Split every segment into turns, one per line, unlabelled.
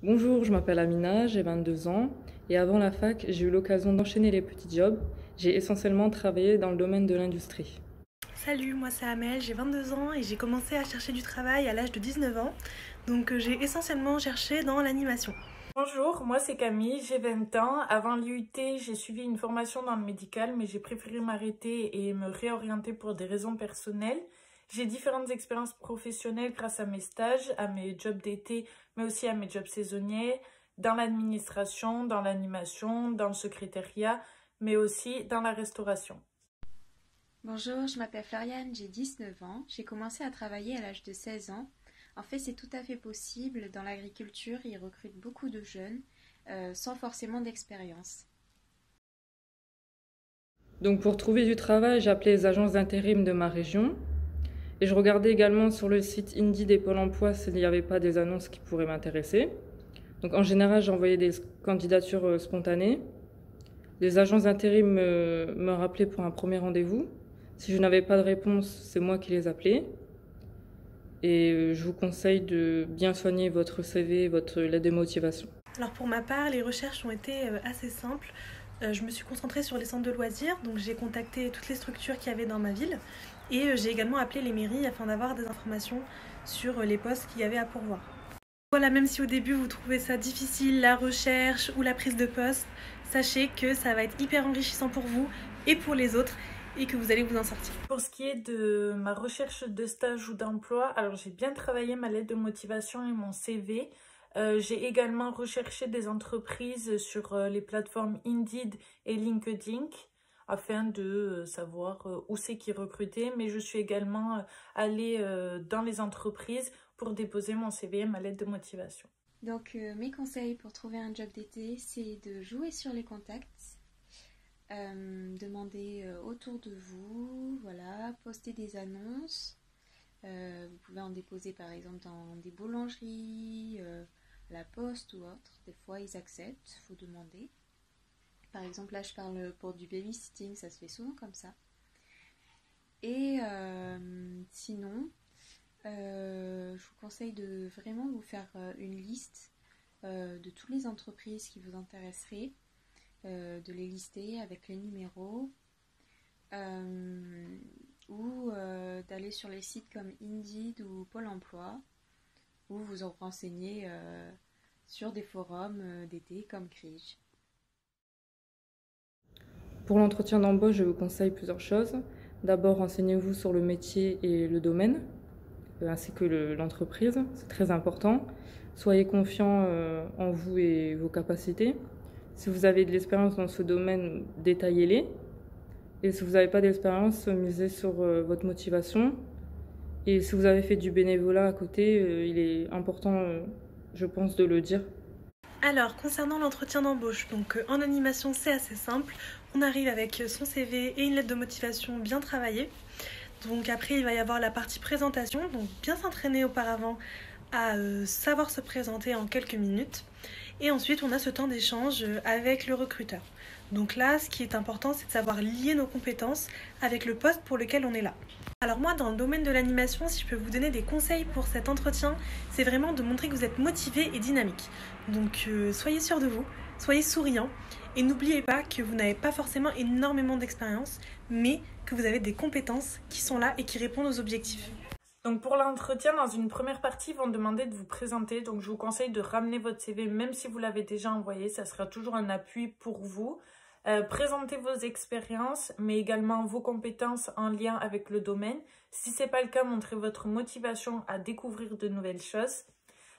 Bonjour, je m'appelle Amina, j'ai 22 ans et avant la fac, j'ai eu l'occasion d'enchaîner les petits jobs. J'ai essentiellement travaillé dans le domaine de l'industrie.
Salut, moi c'est Amel, j'ai 22 ans et j'ai commencé à chercher du travail à l'âge de 19 ans. Donc j'ai essentiellement cherché dans l'animation.
Bonjour, moi c'est Camille, j'ai 20 ans. Avant l'IUT, j'ai suivi une formation dans le médical, mais j'ai préféré m'arrêter et me réorienter pour des raisons personnelles. J'ai différentes expériences professionnelles grâce à mes stages, à mes jobs d'été, mais aussi à mes jobs saisonniers, dans l'administration, dans l'animation, dans le secrétariat, mais aussi dans la restauration.
Bonjour, je m'appelle Floriane, j'ai 19 ans. J'ai commencé à travailler à l'âge de 16 ans. En fait, c'est tout à fait possible. Dans l'agriculture, ils recrutent beaucoup de jeunes sans forcément d'expérience.
Donc pour trouver du travail, j'ai appelé les agences d'intérim de ma région et je regardais également sur le site Indeed et Pôle emploi s'il n'y avait pas des annonces qui pourraient m'intéresser. Donc en général, j'envoyais des candidatures spontanées. Les agences d'intérim me rappelaient pour un premier rendez-vous. Si je n'avais pas de réponse, c'est moi qui les appelais. Et je vous conseille de bien soigner votre CV et votre lettre de motivation.
Alors pour ma part, les recherches ont été assez simples. Je me suis concentrée sur les centres de loisirs, donc j'ai contacté toutes les structures qu'il y avait dans ma ville. Et j'ai également appelé les mairies afin d'avoir des informations sur les postes qu'il y avait à pourvoir. Voilà, même si au début vous trouvez ça difficile, la recherche ou la prise de poste, sachez que ça va être hyper enrichissant pour vous et pour les autres et que vous allez vous en sortir.
Pour ce qui est de ma recherche de stage ou d'emploi, alors j'ai bien travaillé ma lettre de motivation et mon CV. J'ai également recherché des entreprises sur les plateformes Indeed et LinkedIn afin de savoir où c'est qui recrutait. Mais je suis également allée dans les entreprises pour déposer mon CV et ma lettre de motivation.
Donc mes conseils pour trouver un job d'été, c'est de jouer sur les contacts, demander autour de vous, voilà, poster des annonces. Vous pouvez en déposer par exemple dans des boulangeries, la poste ou autre. Des fois ils acceptent, il faut demander. Par exemple, là, je parle pour du babysitting, ça se fait souvent comme ça. Et sinon, je vous conseille de vraiment vous faire une liste de toutes les entreprises qui vous intéresseraient, de les lister avec les numéros, ou d'aller sur les sites comme Indeed ou Pôle emploi, où vous en renseignez sur des forums d'été comme Crige.
Pour l'entretien d'embauche, je vous conseille plusieurs choses. D'abord, renseignez-vous sur le métier et le domaine, ainsi que l'entreprise. C'est très important. Soyez confiant en vous et vos capacités. Si vous avez de l'expérience dans ce domaine, détaillez-les. Et si vous n'avez pas d'expérience, misez sur votre motivation. Et si vous avez fait du bénévolat à côté, il est important, je pense, de le dire.
Alors, concernant l'entretien d'embauche, donc en animation c'est assez simple. On arrive avec son CV et une lettre de motivation bien travaillée. Donc après il va y avoir la partie présentation, donc bien s'entraîner auparavant à savoir se présenter en quelques minutes. Et ensuite on a ce temps d'échange avec le recruteur. Donc là ce qui est important c'est de savoir lier nos compétences avec le poste pour lequel on est là. Alors moi dans le domaine de l'animation, si je peux vous donner des conseils pour cet entretien, c'est vraiment de montrer que vous êtes motivé et dynamique. Donc soyez sûr de vous, soyez souriant et n'oubliez pas que vous n'avez pas forcément énormément d'expérience, mais que vous avez des compétences qui sont là et qui répondent aux objectifs.
Donc pour l'entretien, dans une première partie, ils vont demander de vous présenter. Donc je vous conseille de ramener votre CV, même si vous l'avez déjà envoyé, ça sera toujours un appui pour vous. Présentez vos expériences, mais également vos compétences en lien avec le domaine. Si ce n'est pas le cas, montrez votre motivation à découvrir de nouvelles choses.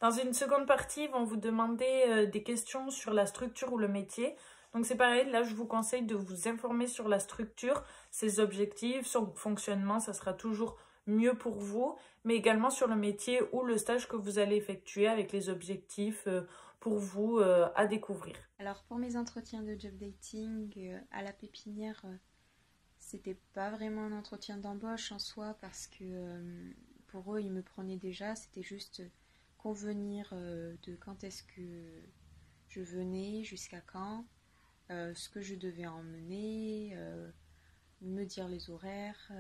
Dans une seconde partie, ils vont vous demander des questions sur la structure ou le métier. Donc c'est pareil, là je vous conseille de vous informer sur la structure, ses objectifs, son fonctionnement, ça sera toujours mieux pour vous, mais également sur le métier ou le stage que vous allez effectuer avec les objectifs pour vous à découvrir.
Alors pour mes entretiens de job dating à la pépinière, c'était pas vraiment un entretien d'embauche en soi parce que pour eux ils me prenaient déjà, c'était juste convenir de quand est-ce que je venais, jusqu'à quand, ce que je devais emmener, me dire les horaires,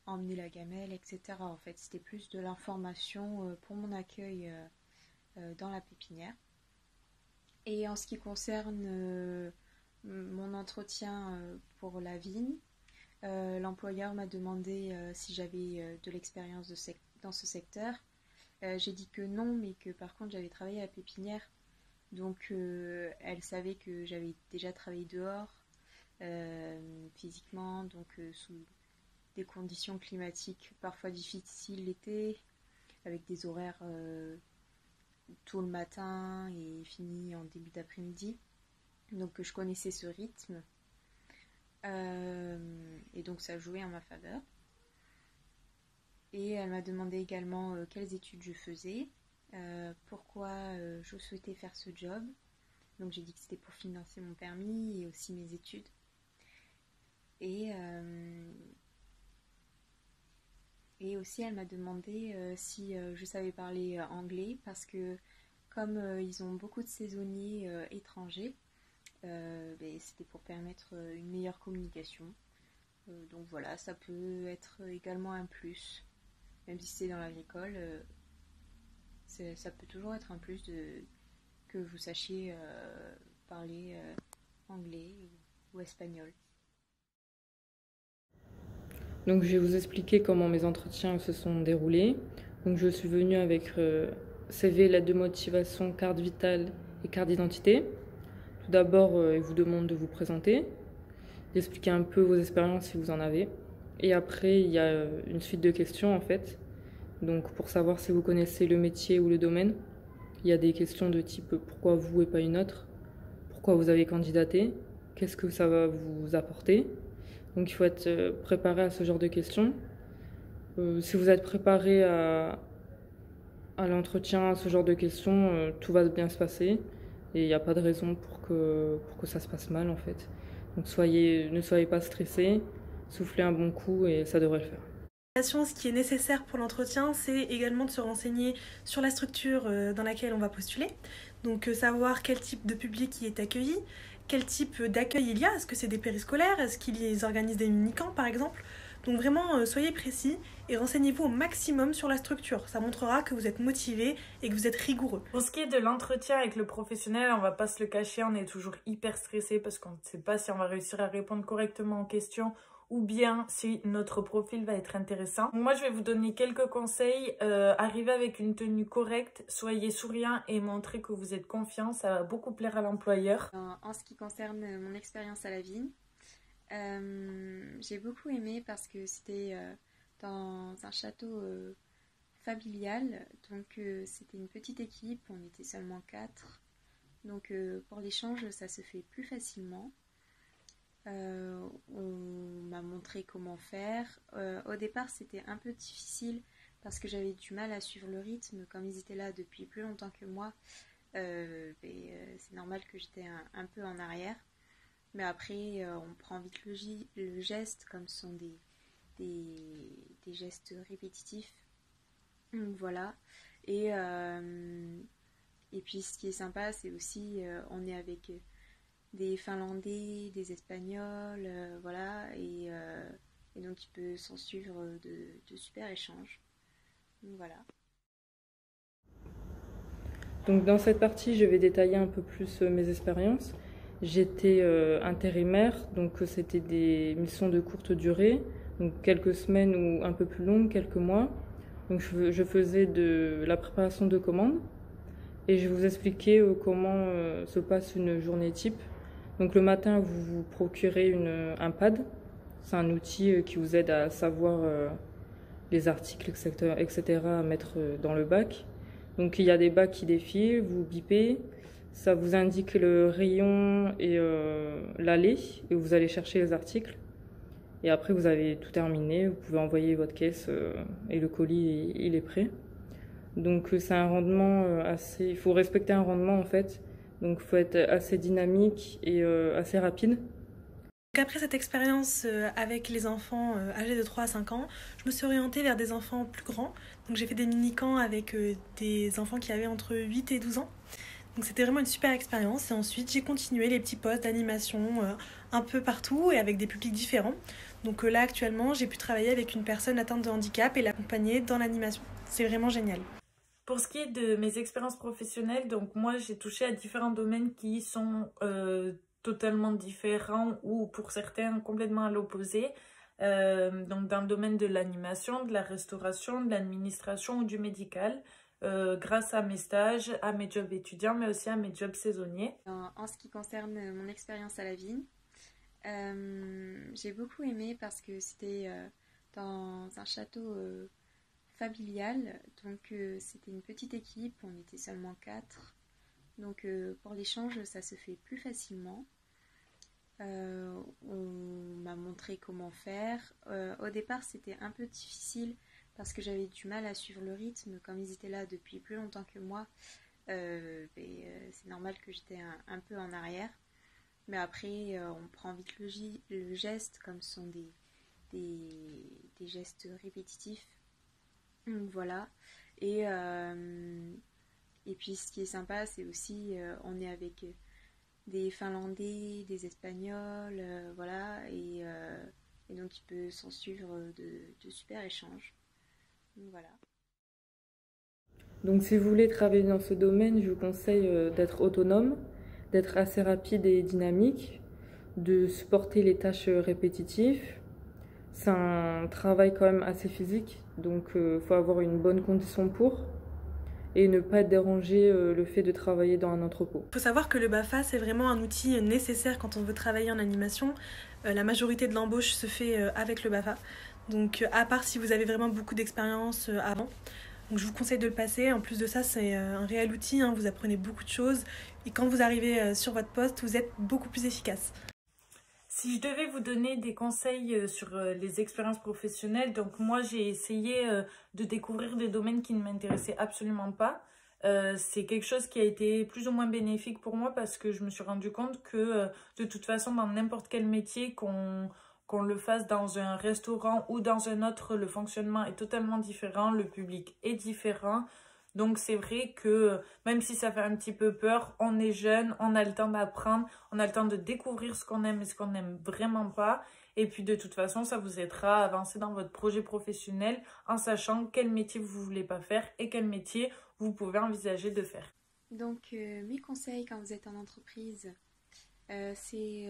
emmener la gamelle, etc. En fait, c'était plus de l'information pour mon accueil dans la pépinière. Et en ce qui concerne mon entretien pour la vigne, l'employeur m'a demandé si j'avais de l'expérience dans ce secteur. J'ai dit que non, mais que par contre j'avais travaillé à la pépinière. Donc elle savait que j'avais déjà travaillé dehors, physiquement, donc sous des conditions climatiques parfois difficiles l'été, avec des horaires tôt le matin et fini en début d'après-midi. Donc je connaissais ce rythme. Et donc ça jouait en ma faveur. Et elle m'a demandé également quelles études je faisais, pourquoi je souhaitais faire ce job. Donc j'ai dit que c'était pour financer mon permis et aussi mes études. Et aussi elle m'a demandé si je savais parler anglais, parce que comme ils ont beaucoup de saisonniers étrangers, c'était pour permettre une meilleure communication. Donc voilà, ça peut être également un plus. Même si c'est dans l'agricole, ça peut toujours être un plus que vous sachiez parler anglais ou espagnol.
Donc je vais vous expliquer comment mes entretiens se sont déroulés. Donc je suis venue avec CV, lettre de motivation, carte vitale et carte d'identité. Tout d'abord, il vous demande de vous présenter, d'expliquer un peu vos expériences si vous en avez. Et après, il y a une suite de questions en fait. Donc pour savoir si vous connaissez le métier ou le domaine, il y a des questions de type pourquoi vous et pas une autre, pourquoi vous avez candidaté, qu'est-ce que ça va vous apporter. Donc il faut être préparé à ce genre de questions. Si vous êtes préparé à l'entretien, à ce genre de questions, tout va bien se passer. Et il n'y a pas de raison pour que ça se passe mal en fait. Donc ne soyez pas stressés, soufflez un bon coup et ça devrait le faire.
Ce qui est nécessaire pour l'entretien, c'est également de se renseigner sur la structure dans laquelle on va postuler. Donc savoir quel type de public y est accueilli, quel type d'accueil il y a, est-ce que c'est des périscolaires, est-ce qu'ils organisent des mini-camps par exemple. Donc vraiment, soyez précis et renseignez-vous au maximum sur la structure. Ça montrera que vous êtes motivé et que vous êtes rigoureux.
Pour ce qui est de l'entretien avec le professionnel, on va pas se le cacher, on est toujours hyper stressé parce qu'on ne sait pas si on va réussir à répondre correctement aux questions ou bien si notre profil va être intéressant. Moi, je vais vous donner quelques conseils. Arrivez avec une tenue correcte, soyez souriant et montrez que vous êtes confiant. Ça va beaucoup plaire à l'employeur.
En ce qui concerne mon expérience à la vigne, j'ai beaucoup aimé parce que c'était dans un château familial. Donc c'était une petite équipe, on était seulement 4. Donc pour l'échange, ça se fait plus facilement. On m'a montré comment faire. Au départ, c'était un peu difficile parce que j'avais du mal à suivre le rythme. Comme ils étaient là depuis plus longtemps que moi, c'est normal que j'étais un peu en arrière. Mais après, on prend vite le geste, comme ce sont des gestes répétitifs. Donc voilà. Et puis, ce qui est sympa, c'est aussi, on est avec des Finlandais, des Espagnols, voilà, et donc il peut s'en suivre de super échanges. Donc voilà.
Donc dans cette partie, je vais détailler un peu plus mes expériences. J'étais intérimaire, donc c'était des missions de courte durée, donc quelques semaines ou un peu plus longues, quelques mois. Donc je faisais de la préparation de commandes et je vais vous expliquer comment se passe une journée type. Donc le matin, vous vous procurez un pad. C'est un outil qui vous aide à savoir les articles, etc. à mettre dans le bac. Donc il y a des bacs qui défilent, vous bipez, ça vous indique le rayon et l'allée, et vous allez chercher les articles. Et après, vous avez tout terminé, vous pouvez envoyer votre caisse et le colis, il est prêt. Donc c'est un rendement assez... Il faut respecter un rendement en fait. Donc il faut être assez dynamique et assez rapide.
Après cette expérience avec les enfants âgés de 3 à 5 ans, je me suis orientée vers des enfants plus grands. Donc j'ai fait des mini-camps avec des enfants qui avaient entre 8 et 12 ans. Donc c'était vraiment une super expérience. Et ensuite j'ai continué les petits postes d'animation un peu partout et avec des publics différents. Donc là actuellement j'ai pu travailler avec une personne atteinte de handicap et l'accompagner dans l'animation. C'est vraiment génial.
Pour ce qui est de mes expériences professionnelles, donc moi j'ai touché à différents domaines qui sont totalement différents ou pour certains complètement à l'opposé. Donc dans le domaine de l'animation, de la restauration, de l'administration ou du médical, grâce à mes stages, à mes jobs étudiants, mais aussi à mes jobs saisonniers.
En ce qui concerne mon expérience à la vigne, j'ai beaucoup aimé parce que c'était dans un château familial, donc c'était une petite équipe, on était seulement 4, donc pour l'échange ça se fait plus facilement. On m'a montré comment faire. Au départ c'était un peu difficile parce que j'avais du mal à suivre le rythme, comme ils étaient là depuis plus longtemps que moi, c'est normal que j'étais un peu en arrière, mais après on prend vite le geste, comme ce sont des gestes répétitifs. Voilà. Et puis ce qui est sympa, c'est aussi on est avec des Finlandais, des Espagnols, voilà, et donc il peut s'en suivre de super échanges. Donc, voilà.
Donc si vous voulez travailler dans ce domaine, je vous conseille d'être autonome, d'être assez rapide et dynamique, de supporter les tâches répétitives. C'est un travail quand même assez physique, donc il faut avoir une bonne condition pour, et ne pas être dérangé le fait de travailler dans un entrepôt.
Il faut savoir que le BAFA, c'est vraiment un outil nécessaire quand on veut travailler en animation. La majorité de l'embauche se fait avec le BAFA. Donc à part si vous avez vraiment beaucoup d'expérience avant. Donc je vous conseille de le passer. En plus de ça, c'est un réel outil, hein. Vous apprenez beaucoup de choses. Et quand vous arrivez sur votre poste, vous êtes beaucoup plus efficace.
Si je devais vous donner des conseils sur les expériences professionnelles, donc moi j'ai essayé de découvrir des domaines qui ne m'intéressaient absolument pas. C'est quelque chose qui a été plus ou moins bénéfique pour moi parce que je me suis rendu compte que de toute façon dans n'importe quel métier, qu'on le fasse dans un restaurant ou dans un autre, le fonctionnement est totalement différent, le public est différent. Donc c'est vrai que même si ça fait un petit peu peur, on est jeune, on a le temps d'apprendre, on a le temps de découvrir ce qu'on aime et ce qu'on n'aime vraiment pas. Et puis de toute façon, ça vous aidera à avancer dans votre projet professionnel en sachant quel métier vous ne voulez pas faire et quel métier vous pouvez envisager de faire.
Donc mes conseils quand vous êtes en entreprise, c'est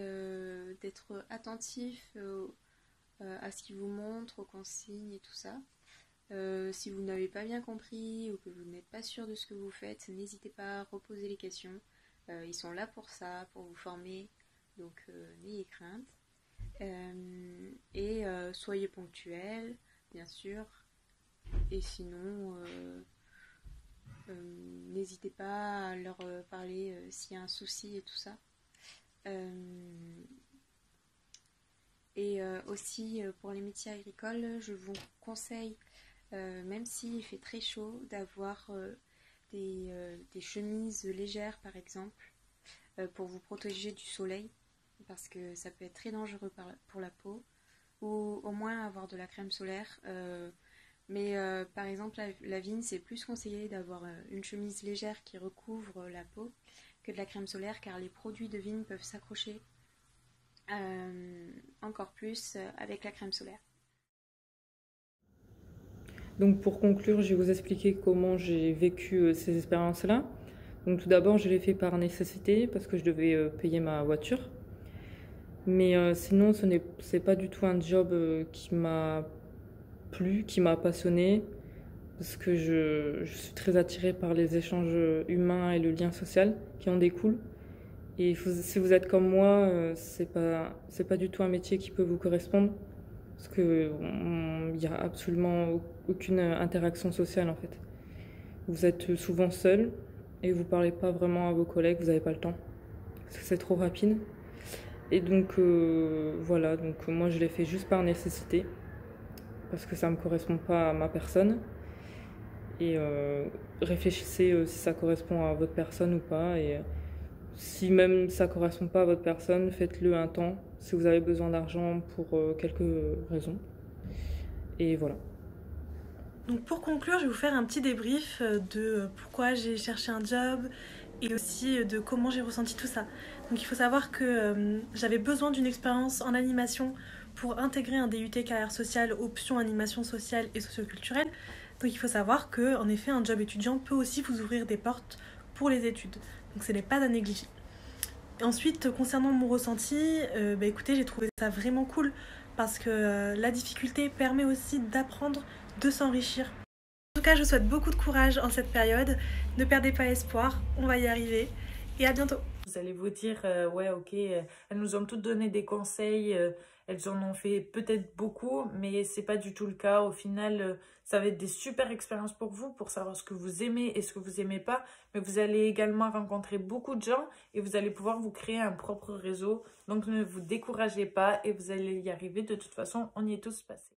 d'être attentif à ce qu'ils vous montrent, aux consignes et tout ça. Si vous n'avez pas bien compris ou que vous n'êtes pas sûr de ce que vous faites, n'hésitez pas à reposer les questions. Ils sont là pour ça, pour vous former, donc n'ayez crainte. Et soyez ponctuels, bien sûr. Et sinon, n'hésitez pas à leur parler s'il y a un souci et tout ça. Et aussi pour les métiers agricoles, je vous conseille, même s'il fait très chaud, d'avoir des chemises légères par exemple, pour vous protéger du soleil, parce que ça peut être très dangereux pour la peau, ou au moins avoir de la crème solaire. Mais par exemple la vigne, c'est plus conseillé d'avoir une chemise légère qui recouvre la peau que de la crème solaire, car les produits de vigne peuvent s'accrocher encore plus avec la crème solaire.
Donc pour conclure, je vais vous expliquer comment j'ai vécu ces expériences-là. Donc tout d'abord, je l'ai fait par nécessité parce que je devais payer ma voiture. Mais sinon, c'est pas du tout un job qui m'a plu, qui m'a passionné, parce que je suis très attirée par les échanges humains et le lien social qui en découle. Et si vous êtes comme moi, c'est pas du tout un métier qui peut vous correspondre, parce qu'il n'y a absolument aucune interaction sociale en fait. Vous êtes souvent seul et vous parlez pas vraiment à vos collègues, vous n'avez pas le temps, parce que c'est trop rapide. Et donc voilà, donc moi je l'ai fait juste par nécessité, parce que ça ne me correspond pas à ma personne. Et réfléchissez si ça correspond à votre personne ou pas. Et si même ça ne correspond pas à votre personne, faites-le un temps si vous avez besoin d'argent pour quelques raisons. Et voilà.
Donc pour conclure, je vais vous faire un petit débrief de pourquoi j'ai cherché un job et aussi de comment j'ai ressenti tout ça. Donc il faut savoir que j'avais besoin d'une expérience en animation pour intégrer un DUT carrière sociale option animation sociale et socioculturelle. Donc il faut savoir qu'en effet, un job étudiant peut aussi vous ouvrir des portes pour les études. Donc ce n'est pas à négliger. Ensuite, concernant mon ressenti, écoutez, j'ai trouvé ça vraiment cool parce que la difficulté permet aussi d'apprendre, de s'enrichir. En tout cas, je vous souhaite beaucoup de courage en cette période. Ne perdez pas espoir, on va y arriver. Et à bientôt.
Vous allez vous dire, ouais, ok, elles nous ont toutes donné des conseils, elles en ont fait peut-être beaucoup, mais c'est pas du tout le cas. Au final, ça va être des super expériences pour vous, pour savoir ce que vous aimez et ce que vous aimez pas. Mais vous allez également rencontrer beaucoup de gens et vous allez pouvoir vous créer un propre réseau. Donc ne vous découragez pas et vous allez y arriver. De toute façon, on y est tous passés.